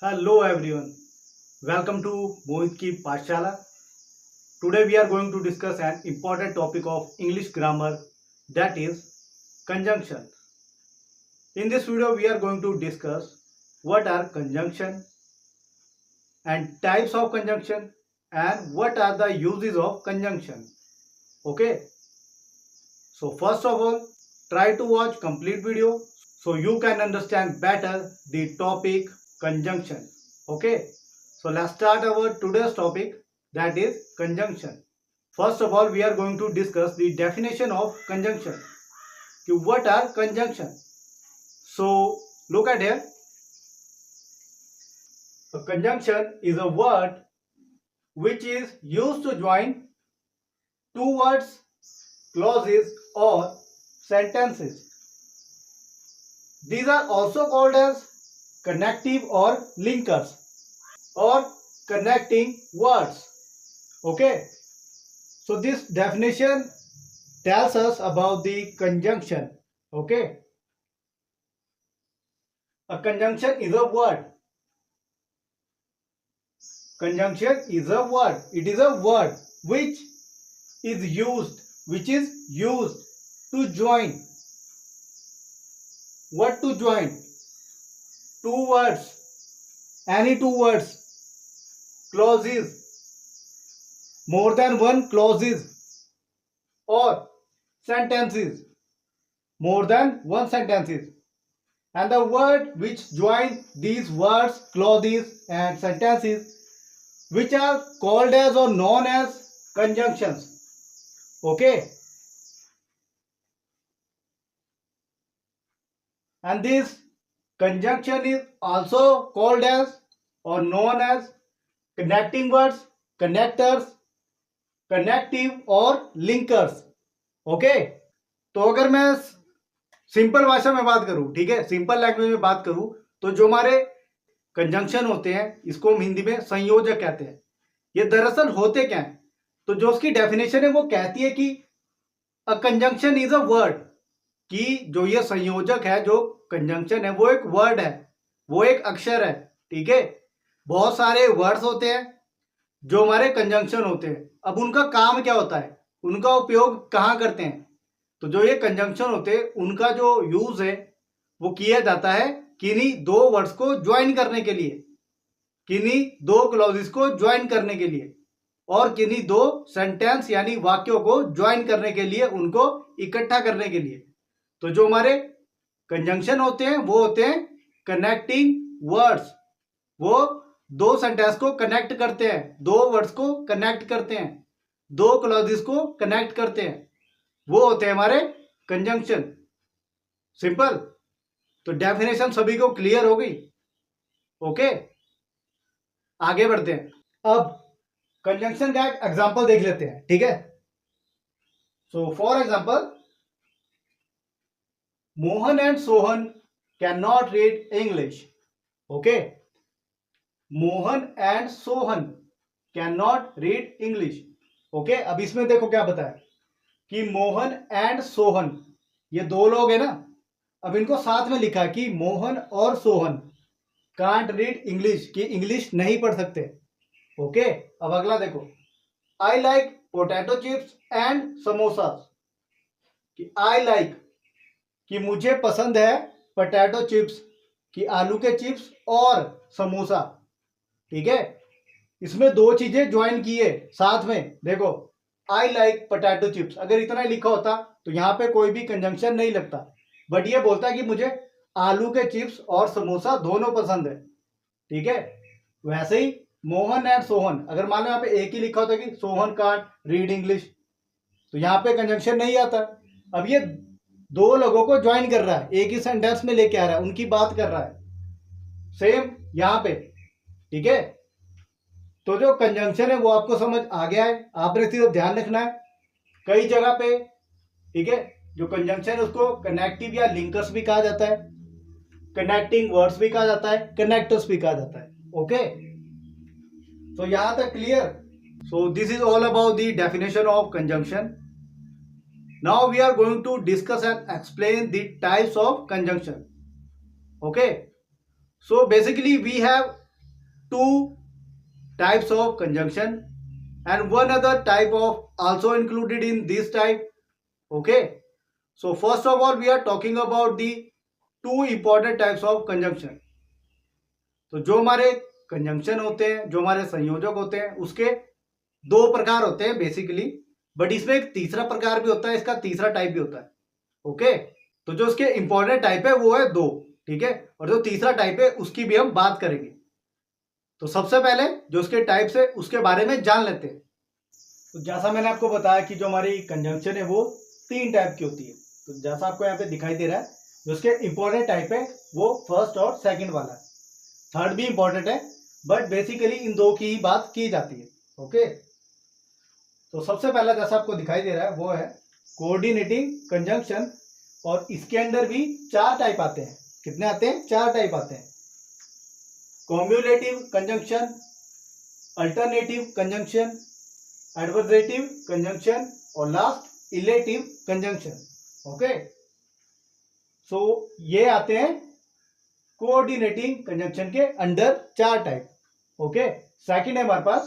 Hello everyone, welcome to Mohit Ki Pashala. Today we are going to discuss an important topic of English grammar, that is conjunction. In this video we are going to discuss what are conjunction and types of conjunction and what are the uses of conjunction. Okay, so first of all try to watch complete video so you can understand better the topic conjunction. Okay, so let's start our today's topic, that is conjunction. First of all, we are going to discuss the definition of conjunction. What are conjunction? So look at here. A conjunction is a word which is used to join two words, clauses or sentences. These are also called as connective or linkers or connecting words. Okay, so this definition tells us about the conjunction. Okay, a conjunction is a word. Conjunction is a word. It is a word which is used to join. What to join? Two words, any two words, clauses, more than one clauses, or sentences, more than one sentences. And the word which join these words, clauses and sentences, which are called as or known as conjunctions. Okay, and this conjunction is also called as or known as connecting words, connectors, connective और linkers. Okay, तो अगर मैं simple भाषा में बात करूं, ठीक है, सिंपल लैंग्वेज में बात करूं, तो जो हमारे कंजंक्शन होते हैं इसको हम हिंदी में संयोजक कहते हैं. ये दरअसल होते क्या हैं? तो जो उसकी डेफिनेशन है वो कहती है कि a conjunction is a word, कि जो ये संयोजक है, जो कंजंक्शन है वो एक वर्ड है, वो एक अक्षर है. ठीक है, बहुत सारे वर्ड्स होते हैं जो हमारे कंजंक्शन होते हैं. अब उनका काम क्या होता है, उनका उपयोग कहाँ करते हैं? तो जो ये कंजंक्शन होते हैं उनका जो यूज है वो किया जाता है किन्हीं दो वर्ड्स को ज्वाइन करने के लिए, किन्हीं दो क्लॉजेस को ज्वाइन करने के लिए, और किन्हीं दो सेंटेंस यानी वाक्यों को ज्वाइन करने के लिए, उनको इकट्ठा करने के लिए. तो जो हमारे कंजंक्शन होते हैं वो होते हैं कनेक्टिंग वर्ड्स. वो दो सेंटेंस को कनेक्ट करते हैं, दो वर्ड्स को कनेक्ट करते हैं, दो क्लॉजेस को कनेक्ट करते हैं, वो होते हैं हमारे कंजंक्शन. सिंपल. तो डेफिनेशन सभी को क्लियर हो गई. ओके, आगे बढ़ते हैं. अब कंजंक्शन का एक एग्जांपल देख लेते हैं. ठीक है, so for example, Mohan and Sohan can not read English. Okay, Mohan and Sohan can not read English. Okay, अब इसमें देखो क्या बताया कि मोहन एंड सोहन, ये दो लोग हैं ना. अब इनको साथ में लिखा कि मोहन और सोहन कांट रीड इंग्लिश, कि इंग्लिश नहीं पढ़ सकते. ओके, अब अगला देखो, I like potato chips and samosa. कि आई लाइक, कि मुझे पसंद है, पोटैटो चिप्स, कि आलू के चिप्स और समोसा. ठीक है, इसमें दो चीजें ज्वाइन की है साथ में. देखो, आई लाइक पोटैटो चिप्स, अगर इतना ही लिखा होता तो यहां पे कोई भी कंजंक्शन नहीं लगता, बट ये बोलता है कि मुझे आलू के चिप्स और समोसा दोनों पसंद है. ठीक है, वैसे ही मोहन एंड सोहन, अगर मान लो यहाँ पे एक ही लिखा होता कि सोहन कांट रीड इंग्लिश, तो यहाँ पे कंजंक्शन नहीं आता. अब ये दो लोगों को ज्वाइन कर रहा है, एक ही सेंटेंस में लेके आ रहा है, उनकी बात कर रहा है. सेम यहाँ पे. ठीक है, तो जो कंजंक्शन है वो आपको समझ आ गया है. आपने सिर्फ ध्यान रखना है कई जगह पे. ठीक है, जो कंजंक्शन है उसको कनेक्टिव या लिंकर्स भी कहा जाता है, कनेक्टिंग वर्ड्स भी कहा जाता है, कनेक्टर्स भी कहा जाता है. ओके, तो यहां तक clear. So this is all about the definition of conjunction. Now we are going to discuss and explain the types of conjunction. Okay, so basically we have two types of conjunction and one other type of also included in this type. Okay, so first of all we are talking about the two important types of conjunction. तो जो हमारे conjunction होते हैं, जो हमारे संयोजक होते हैं, उसके दो प्रकार होते हैं बेसिकली, बट इसमें एक तीसरा प्रकार भी होता है, इसका तीसरा टाइप भी होता है. ओके, तो जो उसके इंपॉर्टेंट टाइप है वो है दो, ठीक है, और जो तीसरा टाइप है उसकी भी हम बात करेंगे. तो सबसे पहले जो उसके टाइप्स है उसके बारे में जान लेते हैं. तो जैसा मैंने आपको बताया कि जो हमारी कंजंक्शन है वो तीन टाइप की होती है. तो जैसा आपको यहाँ पे दिखाई दे रहा है, जो उसके इंपॉर्टेंट टाइप है वो फर्स्ट और सेकंड वाला है. थर्ड भी इंपॉर्टेंट है, बट बेसिकली इन दो की ही बात की जाती है. ओके, तो सबसे पहला जैसा आपको दिखाई दे रहा है वो है कोऑर्डिनेटिंग कंजंक्शन, और इसके अंदर भी चार टाइप आते हैं. कितने आते हैं? चार टाइप आते हैं. Cumulative conjunction, alternative conjunction, adversative conjunction और लास्ट इलेटिव कंजंक्शन. ओके, सो ये आते हैं कोऑर्डिनेटिंग कंजंक्शन के अंडर चार टाइप. ओके, सेकंड है हमारे पास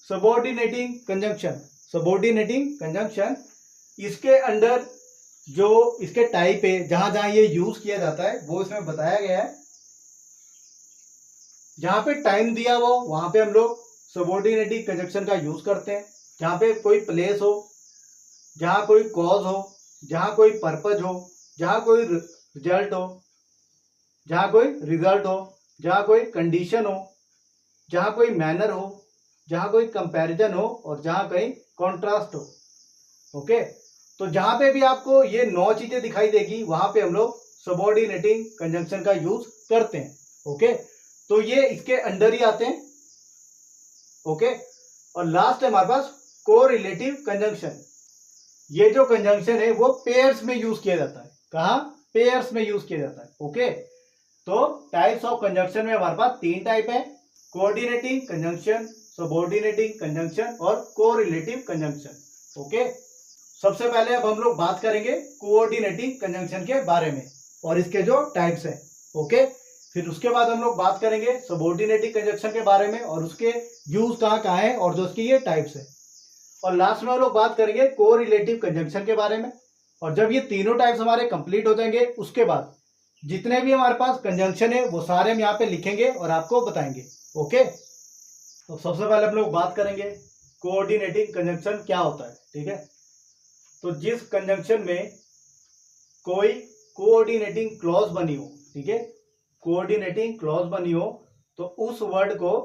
सबऑर्डिनेटिंग कंजंक्शन. सबऑर्डिनेटिंग कंजंक्शन, इसके अंडर जो इसके टाइप है, जहां जहां ये यूज किया जाता है वो इसमें बताया गया है. जहां पे टाइम दिया हो वहां पे हम लोग सबऑर्डिनेटिंग कंजंक्शन का यूज करते हैं. जहां पे कोई प्लेस हो, जहां कोई कॉज हो, जहां कोई पर्पज हो, जहां कोई रिजल्ट हो, जहां कोई रिजल्ट हो, जहां कोई कंडीशन हो, जहां कोई मैनर हो, जहां कोई कंपैरिजन हो और जहां कहीं कॉन्ट्रास्ट हो. ओके, तो जहां पे भी आपको ये 9 चीजें दिखाई देगी वहां पे हम लोग सबऑर्डिनेटिंग कंजंक्शन का यूज करते हैं. ओके, तो ये इसके अंडर ही आते हैं. ओके, और लास्ट है हमारे पास कोरिलेटिव कंजंक्शन. ये जो कंजंक्शन है वो पेयर्स में यूज किया जाता है. कहाँ? पेयर्स में यूज किया जाता है. ओके, तो टाइप्स ऑफ कंजंक्शन में हमारे पास तीन टाइप है: कोऑर्डिनेटिंग कंजंक्शन, सबऑर्डिनेटिंग कंजंक्शन और कोरिलेटिव कंजंक्शन. ओके, सबसे पहले अब हम लोग बात करेंगे कोऑर्डिनेटिंग कंजंक्शन के बारे में और इसके जो टाइप्स हैं. ओके, फिर उसके बाद हम लोग बात करेंगे सबऑर्डिनेटिंग कंजंक्शन के बारे में और उसके यूज कहाँ कहाँ है और जो उसकी ये टाइप्स है. और लास्ट में हम लोग बात करेंगे कोरिलेटिव कंजंक्शन के बारे में. और जब ये तीनों टाइप्स हमारे कंप्लीट हो जाएंगे उसके बाद जितने भी हमारे पास कंजंक्शन है वो सारे हम यहाँ पे लिखेंगे और आपको बताएंगे. ओके, तो सबसे पहले हम लोग बात करेंगे कोऑर्डिनेटिंग कंजंक्शन क्या होता है. ठीक है, तो जिस कंजंक्शन में कोई कोऑर्डिनेटिंग क्लॉज बनी हो, ठीक है, कोऑर्डिनेटिंग क्लॉज बनी हो, तो उस वर्ड को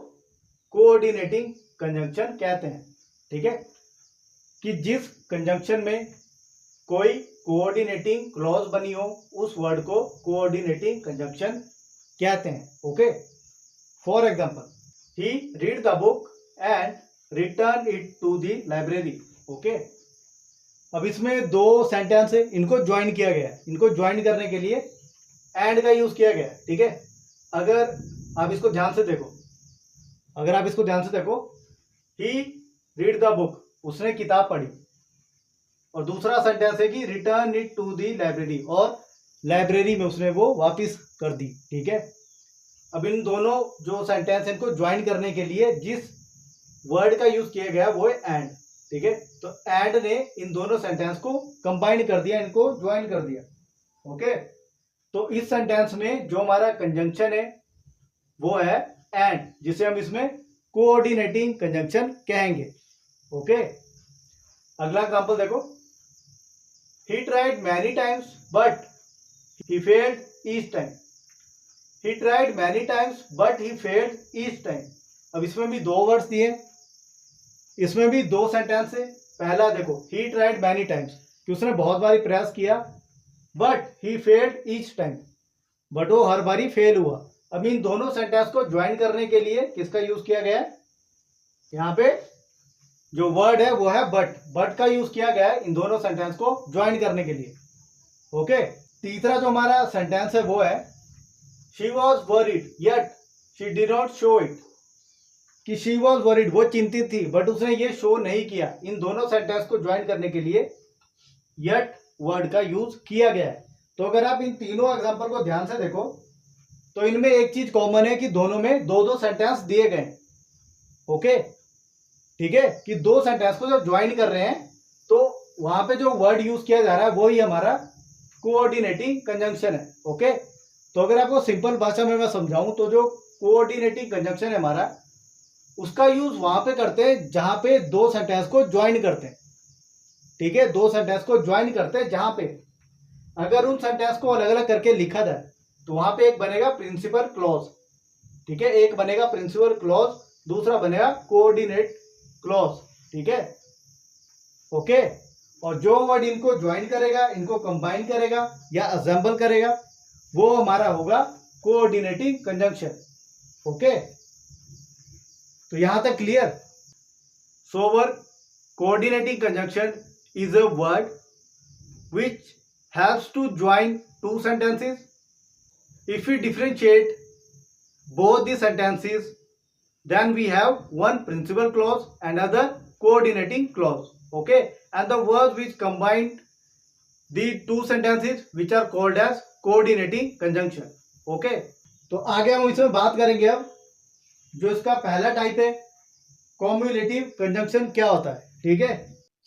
कोऑर्डिनेटिंग कंजंक्शन कहते हैं. ठीक है, कि जिस कंजंक्शन में कोई कोऑर्डिनेटिंग क्लॉज बनी हो उस वर्ड को कोऑर्डिनेटिंग कंजंक्शन कहते हैं. Okay, for example, he read the book and return it to the library. Okay, अब इसमें दो सेंटेंस है, इनको ज्वाइन किया गया है. इनको ज्वाइन करने के लिए एंड का यूज किया गया है. ठीक है, अगर आप इसको ध्यान से देखो, अगर आप इसको ध्यान से देखो, ही रीड द बुक, उसने किताब पढ़ी, और दूसरा सेंटेंस है कि return it to the library, और लाइब्रेरी में उसने वो वापस कर दी. ठीक है, अब इन दोनों जो सेंटेंस है इनको ज्वाइन करने के लिए जिस वर्ड का यूज किया गया वो है एंड. ठीक है, तो एंड ने इन दोनों सेंटेंस को कंबाइन कर दिया, इनको ज्वाइन कर दिया. ओके, तो इस सेंटेंस में जो हमारा कंजंक्शन है वो है एंड, जिसे हम इसमें कोऑर्डिनेटिंग कंजंक्शन कहेंगे. ओके, अगला एग्जांपल देखो, he tried many times but he failed each time. he tried many times but he failed each time. अब इसमें भी दो वर्ड्स दिए, इसमें भी दो सेंटेंस है. पहला देखो, he tried many times, कि उसने बहुत बारी प्रयास किया, but he failed each time, but वो हर बारी फेल हुआ. अब इन दोनों सेंटेंस को ज्वाइन करने के लिए किसका यूज किया गया है? यहाँ पे जो वर्ड है वो है बट. बट का यूज किया गया है इन दोनों सेंटेंस को ज्वाइन करने के लिए. ओके, तीसरा जो हमारा सेंटेंस है वो है she was worried yet she did not show it. कि शी वॉज वरीड, वो चिंतित थी बट उसने ये शो नहीं किया. इन दोनों सेंटेंस को ज्वाइन करने के लिए येट वर्ड का यूज किया गया है. तो अगर आप इन तीनों एग्जांपल को ध्यान से देखो तो इनमें एक चीज कॉमन है कि दोनों में दो दो सेंटेंस दिए गए। ओके, ठीक है, कि दो सेंटेंस को जब ज्वाइन कर रहे हैं तो वहां पे जो वर्ड यूज किया जा रहा है वो ही हमारा कोऑर्डिनेटिंग कंजंक्शन है। ओके, तो अगर आपको सिंपल भाषा में मैं समझाऊं तो जो कोऑर्डिनेटिंग कंजंक्शन है हमारा, उसका यूज वहां पे करते हैं जहां पे दो सेंटेंस को ज्वाइन करते हैं। ठीक है, दो सेंटेंस को ज्वाइन करते हैं जहां पे अगर उन सेंटेंस को अलग अलग करके लिखा जाए तो वहां पे एक बनेगा प्रिंसिपल क्लॉज। ठीक है, एक बनेगा प्रिंसिपल क्लॉज, दूसरा बनेगा कोऑर्डिनेट क्लॉज। ठीक है, ओके, और जो वर्ड इनको ज्वाइन करेगा, इनको कंबाइन करेगा या असेंबल करेगा, वो हमारा होगा कोऑर्डिनेटिंग कंजंक्शन। ओके, तो यहां तक clear. So a coordinating conjunction is a word which helps to join two sentences. If we differentiate both the sentences, then we have one principal clause and other coordinating clause. Okay, and the words which combine the two sentences which are called as coordinating conjunction. Okay, तो आगे हम इसमें बात करेंगे अब जो इसका पहला टाइप है कॉम्युलेटिव कंजंक्शन क्या होता है। ठीक है,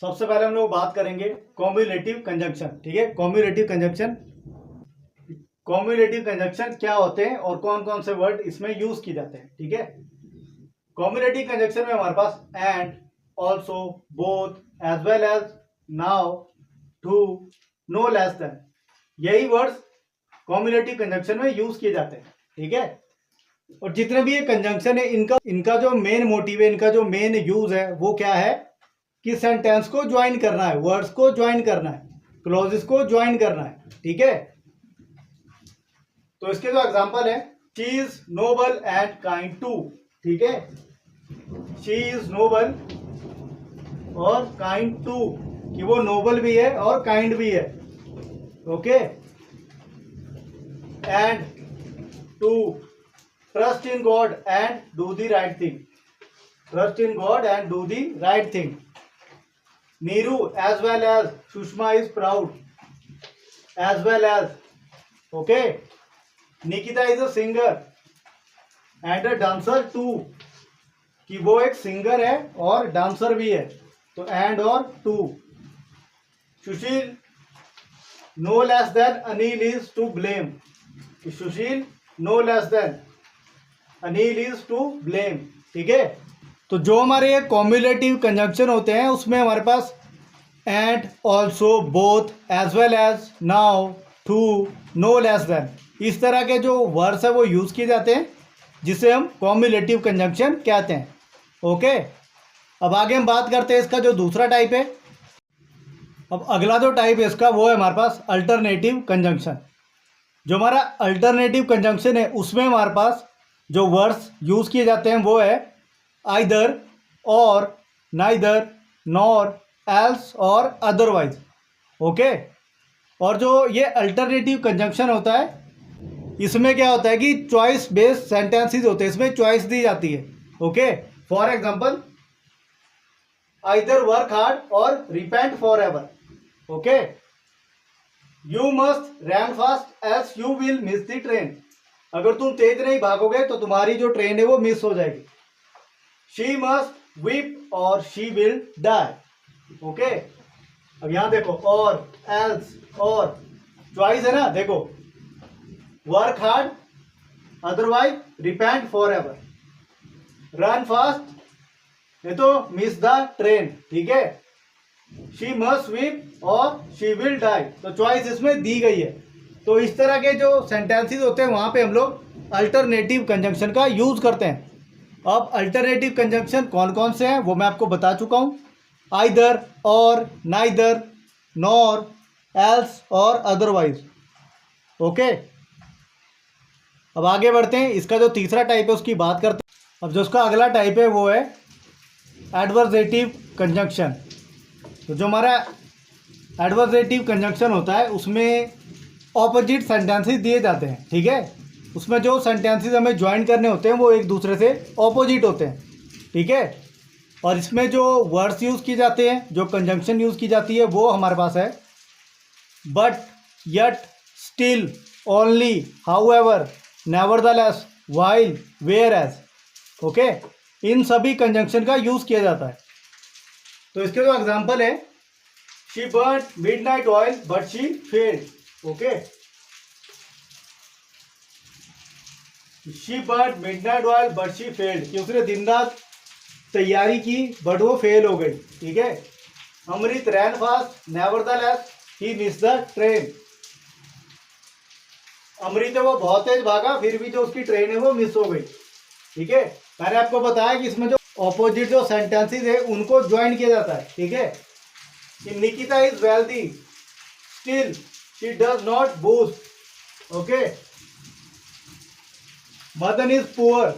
सबसे पहले हम लोग बात करेंगे कॉम्युलेटिव कंजंक्शन। ठीक है, कॉम्युलेटिव कंजंक्शन क्या होते हैं और कौन कौन से वर्ड इसमें यूज किए जाते हैं। ठीक है, कॉम्युलेटिव कंजंक्शन में हमारे पास and, also, both, as well as, now, too, no less than, यही वर्ड्स कॉम्युलेटिव कंजंक्शन में यूज किए जाते हैं। ठीक है, और जितने भी ये कंजंक्शन है इनका जो मेन मोटिव है, इनका जो मेन यूज है वो क्या है कि सेंटेंस को ज्वाइन करना है, वर्ड्स को ज्वाइन करना है, क्लॉजेस को ज्वाइन करना है। ठीक है, तो इसके जो एग्जांपल है, she is noble and kind too. ठीक है, शी इज नोबल और काइंड टू, कि वो नोबल भी है और काइंड भी है। Okay, and two, trust in God and do the right thing. Trust in God and do the right thing. Neeru as well as Sushma is proud as well as. Okay, Nikita is a singer and a dancer too, कि वो एक singer है और dancer भी है, तो and और too. Sushil no less than Anil is to blame, कि Sushil no less than Anil is to blame. ठीक है, तो जो हमारे ये कॉम्युलेटिव कंजंक्शन होते हैं उसमें हमारे पास and, also, both, as well as, now, too, no less than, इस तरह के जो वर्ड्स है वो यूज किए जाते हैं जिसे हम कॉम्युलेटिव कंजंक्शन कहते हैं। ओके, अब आगे हम बात करते हैं इसका जो दूसरा टाइप है। अब अगला जो टाइप है इसका वो है हमारे पास अल्टरनेटिव कंजंक्शन। जो हमारा अल्टरनेटिव कंजंक्शन है उसमें हमारे पास जो वर्ड्स यूज किए जाते हैं वो है आइदर, और, नाइदर, नॉर, एल्स और अदरवाइज। ओके, और जो ये अल्टरनेटिव कंजंक्शन होता है इसमें क्या होता है कि चॉइस बेस्ड सेंटेंसेस होते हैं, इसमें चॉइस दी जाती है। Okay, for example either work hard or repent forever. Okay, you must run fast else you will miss the train, अगर तुम तेज नहीं भागोगे तो तुम्हारी जो ट्रेन है वो मिस हो जाएगी। शी मस्ट वीप और शी विल डाई। ओके, अब यहां देखो, और, एल्स, और, चॉइस है ना, देखो, work hard, otherwise, repent for ever, run fast, ये तो मिस द ट्रेन। ठीक है, शी मस्ट वीप और शी विल डाई, तो चॉइस इसमें दी गई है। तो इस तरह के जो सेंटेंसेस होते हैं वहां पे हम लोग अल्टरनेटिव कंजंक्शन का यूज करते हैं। अब अल्टरनेटिव कंजंक्शन कौन कौन से हैं वो मैं आपको बता चुका हूं, आइदर, और, नाइदर, नॉर, एल्स और अदरवाइज। ओके, अब आगे बढ़ते हैं, इसका जो तीसरा टाइप है उसकी बात करते हैं। अब जो उसका अगला टाइप है वो है एडवर्सेटिव कंजंक्शन। तो जो हमारा एडवर्सेटिव कंजंक्शन होता है उसमें ऑपोजिट सेंटेंसेस दिए जाते हैं। ठीक है, उसमें जो सेंटेंसेस हमें ज्वाइन करने होते हैं वो एक दूसरे से ऑपोजिट होते हैं। ठीक है, और इसमें जो वर्ड्स यूज़ किए जाते हैं, जो कंजंक्शन यूज़ की जाती है वो हमारे पास है but, yet, still, only, however, nevertheless, while, whereas. Okay, इन सभी कंजंक्शन का यूज किया जाता है। तो इसके जो एग्जांपल है, she burned midnight oil but she failed. Okay, she burned midnight oil but she failed, कि उसने दिन रात तैयारी की बट वो फेल हो गई। ठीक है। Amrit ran fast nevertheless he miss the train. Amrit है वो बहुत तेज भागा, फिर भी जो उसकी ट्रेन है वो मिस हो गई। ठीक है। मैंने आपको बताया कि इसमें जो ऑपोजिट जो सेंटेंसेस है उनको ज्वाइन किया जाता है। ठीक है। Nikita is wealthy still she does not boost. Okay, Madan is poor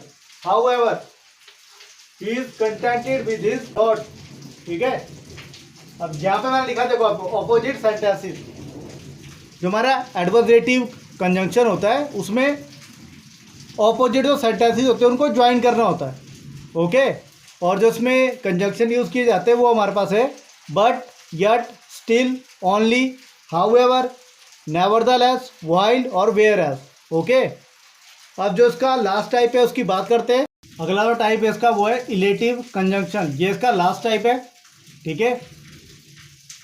however he is contented with his thought. ठीक है। अब यहाँ पे मैंने लिखा, देखो आपको ऑपोजिट सेंटेंसेस, जो हमारा एडवर्सेटिव कंजंक्शन होता है उसमें ऑपोजिट जो सेंटेंसेस होते हैं उनको ज्वाइन करना होता है। ओके, और जो इसमें कंजंक्शन यूज किए जाते हैं वो हमारे पास है but, yet, still, only, however, nevertheless, while और वेयर एज। ओके, अब जो इसका लास्ट टाइप है उसकी बात करते हैं। अगला जो टाइप है इसका वो है इलेटिव कंजंक्शन, ये इसका लास्ट टाइप है। ठीक है,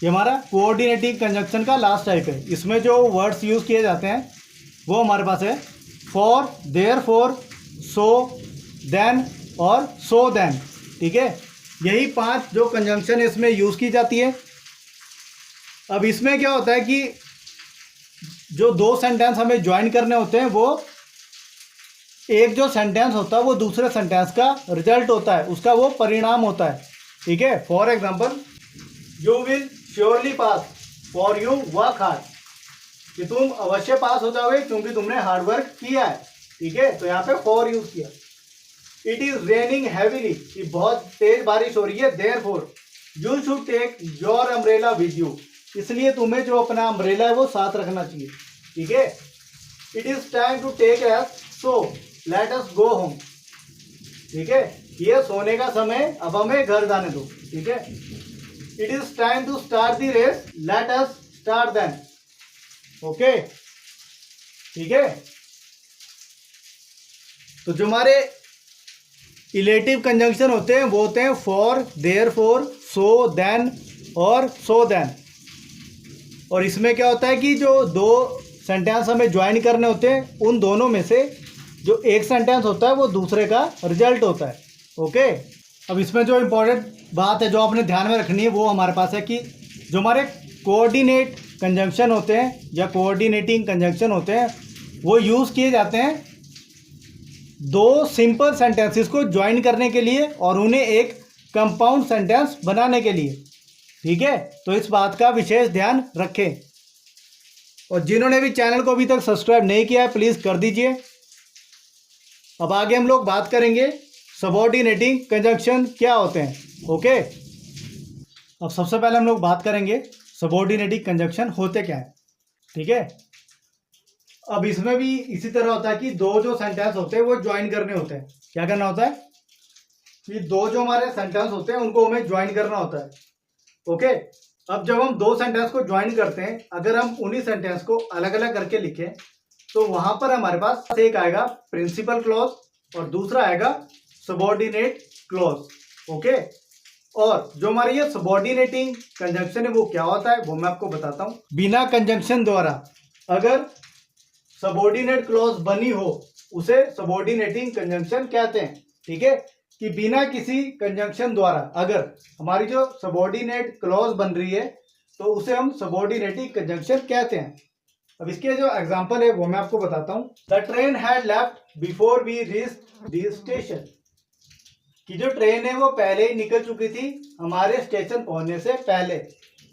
ये हमारा कोऑर्डिनेटिंग कंजंक्शन का लास्ट टाइप है। इसमें जो वर्ड्स यूज किए जाते हैं वो हमारे पास है फॉर, देयरफॉर, सो, देन और सो देन। ठीक है, यही 5 जो कंजंक्शन है इसमें यूज की जाती है। अब इसमें क्या होता है कि जो 2 सेंटेंस हमें ज्वाइन करने होते हैं, वो एक जो सेंटेंस होता है वो दूसरे सेंटेंस का रिजल्ट होता है, उसका वो परिणाम होता है। ठीक है। For example, you will surely pass for you work hard, कि तुम अवश्य पास हो जाओगे क्योंकि तुमने हार्डवर्क किया है। ठीक है, तो यहाँ पे फॉर यूज किया। इट इज रेनिंग हैवीली, कि बहुत तेज बारिश हो रही है। Therefore you should take your umbrella with you, इसलिए तुम्हें जो अपना अम्ब्रेला है वो साथ रखना चाहिए। ठीक है। It is time to take rest so let us go home. ठीक है, ये सोने का समय, अब हमें घर जाने दो। ठीक है। It is time to start the race let us start then. Okay, ठीक है। तो जो हमारे इलेटिव कंजंक्शन होते हैं वो होते हैं फॉर, देयरफॉर, सो, देन और सो देन। और इसमें क्या होता है कि जो 2 सेंटेंस हमें ज्वाइन करने होते हैं, उन दोनों में से जो एक सेंटेंस होता है वो दूसरे का रिजल्ट होता है। ओके, अब इसमें जो इम्पोर्टेंट बात है जो आपने ध्यान में रखनी है वो हमारे पास है कि जो हमारे कोऑर्डिनेट कंजंक्शन होते हैं या कोऑर्डिनेटिंग कंजंक्शन होते हैं वो यूज़ किए जाते हैं 2 सिंपल सेंटेंसेस को ज्वाइन करने के लिए और उन्हें एक कंपाउंड सेंटेंस बनाने के लिए। ठीक है, तो इस बात का विशेष ध्यान रखें। और जिन्होंने भी चैनल को अभी तक सब्सक्राइब नहीं किया है प्लीज़ कर दीजिए। अब आगे हम लोग बात करेंगे सबऑर्डिनेटिंग कंजंक्शन क्या होते हैं। ओके, अब सबसे पहले हम लोग बात करेंगे सबऑर्डिनेटिंग कंजंक्शन होते क्या है। ठीक है, अब इसमें भी इसी तरह होता है कि 2 जो सेंटेंस होते हैं वो ज्वाइन करने होते हैं। क्या करना होता है कि 2 जो हमारे सेंटेंस होते हैं उनको हमें ज्वाइन करना होता है। ओके, अब जब हम 2 सेंटेंस को ज्वाइन करते हैं, अगर हम उन्हीं सेंटेंस को अलग अलग करके लिखें तो वहां पर हमारे पास एक आएगा प्रिंसिपल क्लॉज और दूसरा आएगा सबऑर्डिनेट क्लॉज। ओके, और जो हमारी ये सबऑर्डिनेटिंग कंजंक्शन है वो क्या होता है वो मैं आपको बताता हूँ। बिना कंजंक्शन द्वारा अगर सबऑर्डिनेट क्लॉज बनी हो उसे सबऑर्डिनेटिंग कंजंक्शन कहते हैं। ठीक है, कि बिना किसी कंजंक्शन द्वारा अगर हमारी जो सबऑर्डिनेट क्लॉज बन रही है तो उसे हम सबऑर्डिनेटिंग कंजंक्शन कहते हैं। अब इसके जो एग्जांपल है वो मैं आपको बताता हूँ। The train had left before we reached the station, कि जो ट्रेन है वो पहले ही निकल चुकी थी हमारे स्टेशन पहुंचने से पहले।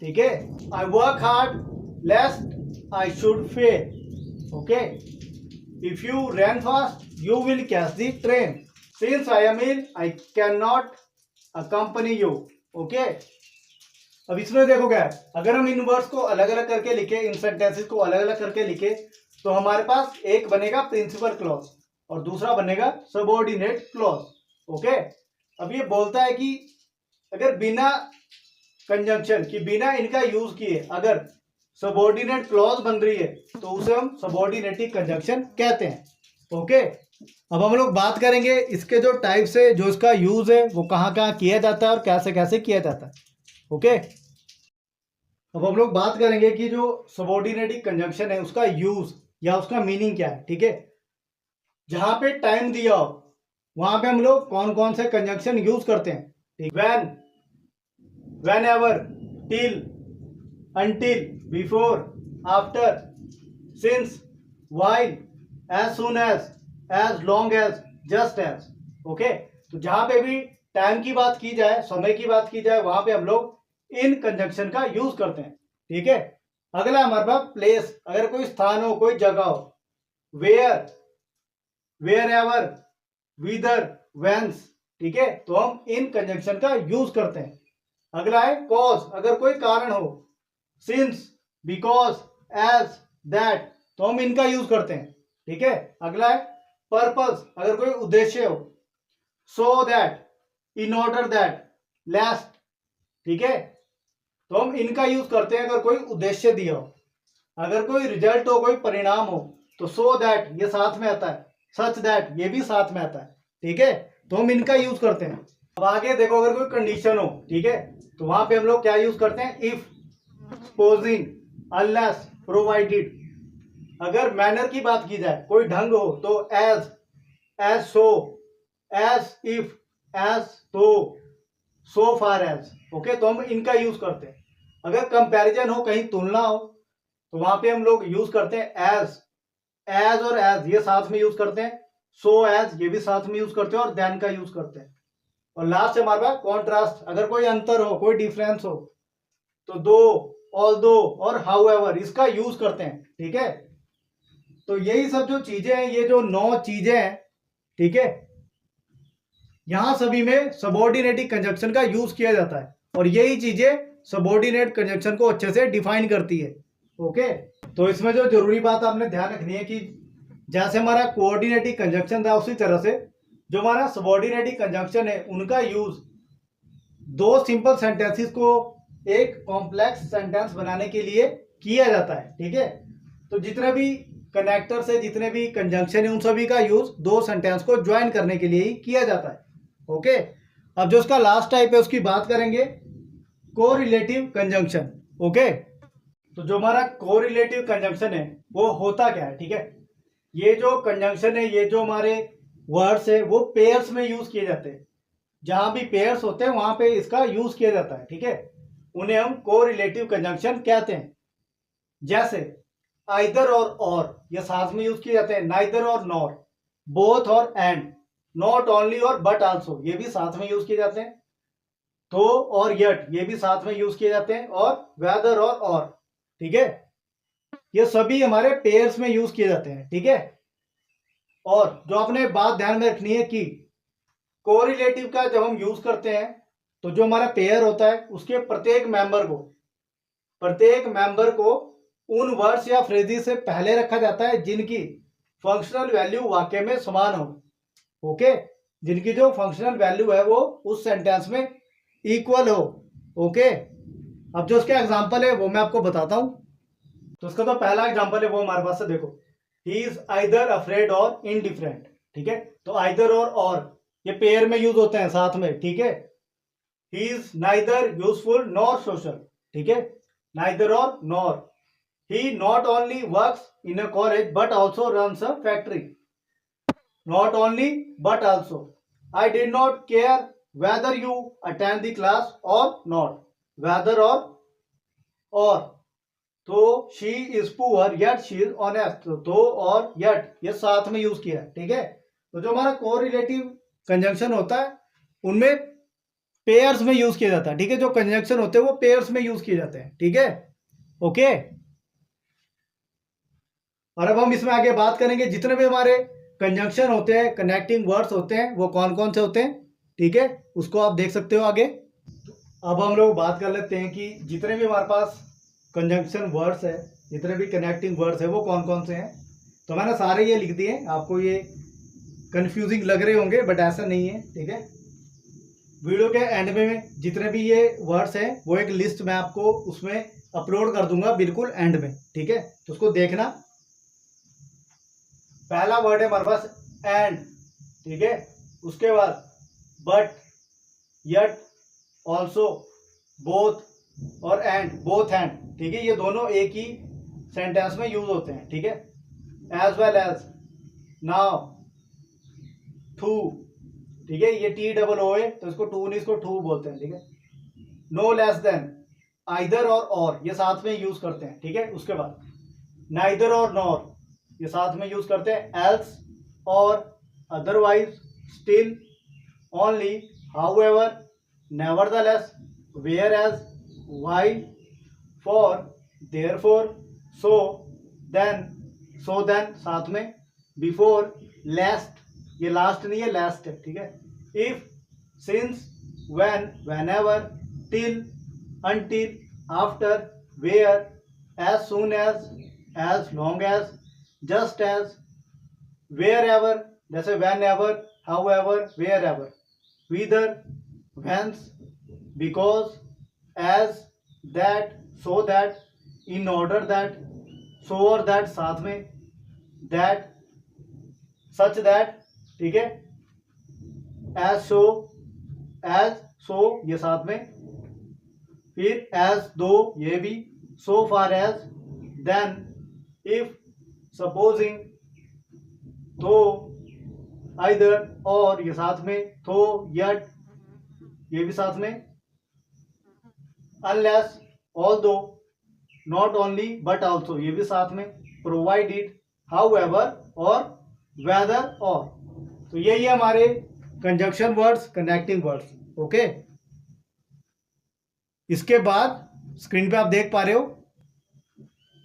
ठीक है। I work hard lest I should fail. Okay, if you run fast you will catch the train, since I am ill I can not accompany you. Okay, अब इसमें देखो क्या है, अगर हम इन वर्ड्स को अलग अलग करके लिखे, इन सेंटेंसेस को अलग अलग करके लिखे तो हमारे पास एक बनेगा प्रिंसिपल क्लॉज और दूसरा बनेगा सबऑर्डिनेट क्लॉज। ओके, अब ये बोलता है कि अगर बिना कंजंक्शन कि बिना इनका यूज किए अगर सबऑर्डिनेट क्लॉज बन रही है तो उसे हम सबऑर्डिनेटिंग कंजंक्शन कहते हैं। ओके, अब हम लोग बात करेंगे इसके जो टाइप्स है, जो इसका यूज है वो कहाँ कहाँ किया जाता है और कैसे कैसे किया जाता है। ओके, अब हम लोग बात करेंगे कि जो सबऑर्डिनेटिंग कंजंक्शन है उसका यूज या उसका मीनिंग क्या है। ठीक है, जहां पे टाइम दिया हो वहां पे हम लोग कौन कौन से कंजंक्शन यूज करते हैं। ठीक, when, whenever, till, until, before, after, since, while, as soon as long as, just as। Okay, तो जहां पे भी टाइम की बात की जाए, समय की बात की जाए, वहां पे हम लोग इन कंजंक्शन का यूज करते हैं। ठीक है, अगला हमारे पास प्लेस, अगर कोई स्थान हो, कोई जगह हो, वेयर, वेयर एवर, विदर, वेंस। ठीक है, तो हम इन कंजंक्शन का यूज करते हैं। अगला है कॉज, अगर कोई कारण हो, सिंस, बिकॉज, एज, दैट, तो हम इनका यूज करते हैं। ठीक है, अगला है पर्पस, अगर कोई उद्देश्य हो, so that, in order that, last. ठीक है, तो हम इनका यूज करते हैं अगर कोई उद्देश्य दिया हो। अगर कोई रिजल्ट हो, कोई परिणाम हो, तो सो दैट ये साथ में आता है, सच दैट ये भी साथ में आता है। ठीक है, तो हम इनका यूज करते हैं। अब आगे देखो, अगर कोई कंडीशन हो, ठीक है, तो वहां पे हम लोग क्या यूज करते हैं, इफ, सपोजिंग, अनलेस, प्रोवाइडेड। अगर मैनर की बात की जाए, कोई ढंग हो, तो as, as so, as if, as though, so far as. Okay, तो हम इनका यूज करते हैं। अगर कंपैरिजन हो, कहीं तुलना हो, तो वहां पे हम लोग यूज करते हैं एज, एज और एज ये साथ में यूज करते हैं, सो एज ये भी साथ में यूज करते हैं, और देन का यूज करते हैं। और लास्ट हमारे पास कॉन्ट्रास्ट, अगर कोई अंतर हो, कोई डिफरेंस हो, तो दो, ऑल्दो और हाउएवर इसका यूज करते हैं। ठीक है, तो यही सब जो चीजें हैं, ये जो 9 चीजें हैं, ठीक है, यहां सभी में सबऑर्डिनेटिंग कंजंक्शन का यूज किया जाता है, और यही चीजें सबऑर्डिनेट कंजंक्शन को अच्छे से डिफाइन करती है। ओके, तो इसमें जो जरूरी बात आपने ध्यान रखनी है कि जैसे हमारा कोऑर्डिनेटिंग कंजंक्शन था, उसी तरह से जो हमारा सबऑर्डिनेटिंग कंजंक्शन है उनका यूज दो सिंपल सेंटेंसेस को एक कॉम्प्लेक्स सेंटेंस बनाने के लिए किया जाता है। ठीक है, तो जितने भी कनेक्टर्स है, जितने भी कंजंक्शन है, उन सभी का यूज दो सेंटेंस को ज्वाइन करने के लिए ही किया जाता है। ओके, अब जो उसका लास्ट टाइप है उसकी बात करेंगे, कोरिलेटिव कंजंक्शन। ओके, तो जो हमारा कोरिलेटिव कंजंक्शन है वो होता क्या है। ठीक है, ये जो कंजंक्शन है, ये जो हमारे वर्ड्स है वो पेयर्स में यूज किए जाते हैं। जहां भी पेयर्स होते हैं वहां पे इसका यूज किया जाता है। ठीक है, उन्हें हम कोरिलेटिव कंजंक्शन कहते हैं। जैसे आइदर और ये साथ में यूज किए जाते हैं, नाइदर और नॉर, बोथ और एंड, नॉट ओनली और बट आल्सो ये भी साथ में यूज किए जाते हैं, तो और यट ये भी साथ में यूज किए जाते हैं, और वेदर और। ठीक है, ये सभी हमारे पेयर्स में यूज किए जाते हैं। ठीक है, और जो आपने बात ध्यान में रखनी है कि कोरिलेटिव का जब हम यूज करते हैं तो जो हमारा पेयर होता है उसके प्रत्येक मेंबर को उन वर्ड्स या फ्रेजेस से पहले रखा जाता है जिनकी फंक्शनल वैल्यू वाक्य में समान हो। ओके, जिनकी जो फंक्शनल वैल्यू है वो उस सेंटेंस में इक्वल हो। ओके, अब जो उसका एग्जांपल है वो मैं आपको बताता हूं। तो उसका तो पहला एग्जांपल है वो हमारे पास है, देखो, ही इज आइदर अफ्रेड और इनडिफरेंट। ठीक है, तो आइदर और ये पेयर में यूज होते हैं साथ में। ठीक है, he is neither useful nor social. ठीक है, नाइदर और nor. He not only works in a college but also runs a factory. Not only but also. I did not care whether you attend the class और not, weather और। तो she is poor yet she is honest, तो और yet ये साथ में use किया है। ठीक है, तो जो हमारा कोरिलेटिव कंजंक्शन होता है उनमें पेयर्स में यूज किया जाता है। ठीक है, जो कंजंक्शन होते हैं वो पेयर्स में यूज किए जाते हैं। ठीक है, ओके, और अब हम इसमें आगे बात करेंगे जितने भी हमारे कंजंक्शन होते हैं, कनेक्टिंग वर्ड्स होते हैं, वो कौन कौन से होते हैं। ठीक है, उसको आप देख सकते हो आगे। अब हम लोग बात कर लेते हैं कि जितने भी हमारे पास कंजंक्शन वर्ड्स है, जितने भी कनेक्टिंग वर्ड्स है वो कौन कौन से हैं। तो मैंने सारे ये लिख दिए, आपको ये कंफ्यूजिंग लग रहे होंगे बट ऐसा नहीं है। ठीक है, वीडियो के एंड में जितने भी ये वर्ड्स हैं वो एक लिस्ट मैं आपको उसमें अपलोड कर दूंगा बिल्कुल एंड में। ठीक है, तो उसको देखना। पहला वर्ड है हमारे पास एंड, ठीक है। उसके बाद बट, यट, ऑल्सो, बोथ और एंड, बोथ एंड, ठीक है। ये दोनों एक ही सेंटेंस में यूज होते हैं, ठीक है। As well as, now, too, ठीक है। ये टी डबल ओ है तो इसको टू नहीं, इसको टू बोलते हैं, ठीक है। नो लेस देन, आइदर और ये साथ में यूज करते हैं, ठीक है। उसके बाद नाइदर और नॉर, ये साथ में यूज करते हैं। एल्स और, otherwise, still, only, however, nevertheless, whereas, while, for, therefore, so, then साथ में, before, last, ये लास्ट नहीं है, लास्ट है, ठीक है। if, since, when, whenever, till, until, after, where, as soon as long as, just as, wherever, जैसे whenever, however, wherever, whether, whence, because, as, that, so that, in order that, so और that साथ में, that, such that, ठीक है। as so ये साथ में, फिर as though ये भी, so far as, then, if, supposing, though, either और ये साथ में, though, yet ये भी साथ में, unless, although, not only but also ये भी साथ में, provided, however और whether और। तो यही है हमारे conjunction words, connecting words, okay. इसके बाद स्क्रीन पे आप देख पा रहे हो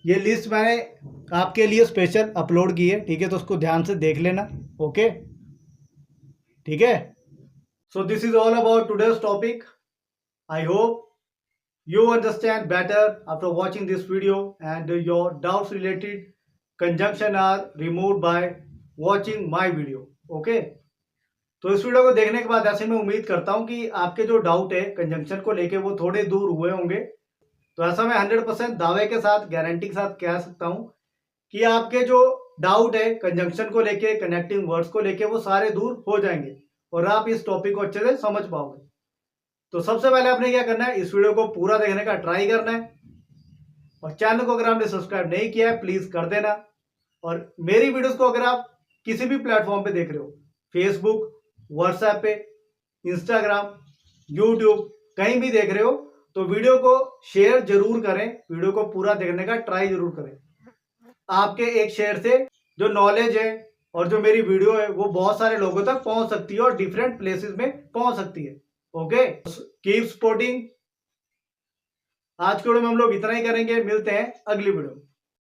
ये लिस्ट मैंने आपके लिए स्पेशल अपलोड की है, ठीक है। तो उसको ध्यान से देख लेना, ओके, ठीक है। सो this is all about today's topic. I hope you understand better after watching this video and your doubts related conjunction are removed by watching my video, okay। तो इस वीडियो को देखने के बाद ऐसे मैं उम्मीद करता हूं कि आपके जो डाउट है कंजंक्शन को लेके वो थोड़े दूर हुए होंगे। तो ऐसा मैं 100% दावे के साथ, गारंटी के साथ कह सकता हूं कि आपके जो डाउट है कंजंक्शन को लेके, कनेक्टिंग वर्ड्स को लेके, वो सारे दूर हो जाएंगे और आप इस टॉपिक को अच्छे से समझ पाओगे। तो सबसे पहले आपने क्या करना है, इस वीडियो को पूरा देखने का ट्राई करना है और चैनल को अगर आपने सब्सक्राइब नहीं किया है प्लीज कर देना। और मेरी वीडियोस को अगर आप किसी भी प्लेटफॉर्म पे देख रहे हो, फेसबुक, व्हाट्सएप पे, इंस्टाग्राम, यूट्यूब, कहीं भी देख रहे हो, तो वीडियो को शेयर जरूर करें, वीडियो को पूरा देखने का ट्राई जरूर करें। आपके एक शेयर से जो नॉलेज है और जो मेरी वीडियो है वो बहुत सारे लोगों तक पहुंच सकती है और डिफरेंट प्लेसेस में पहुंच सकती है, ओके। Keep supporting. आज के वीडियो में हम लोग इतना ही करेंगे, मिलते हैं अगली वीडियो में।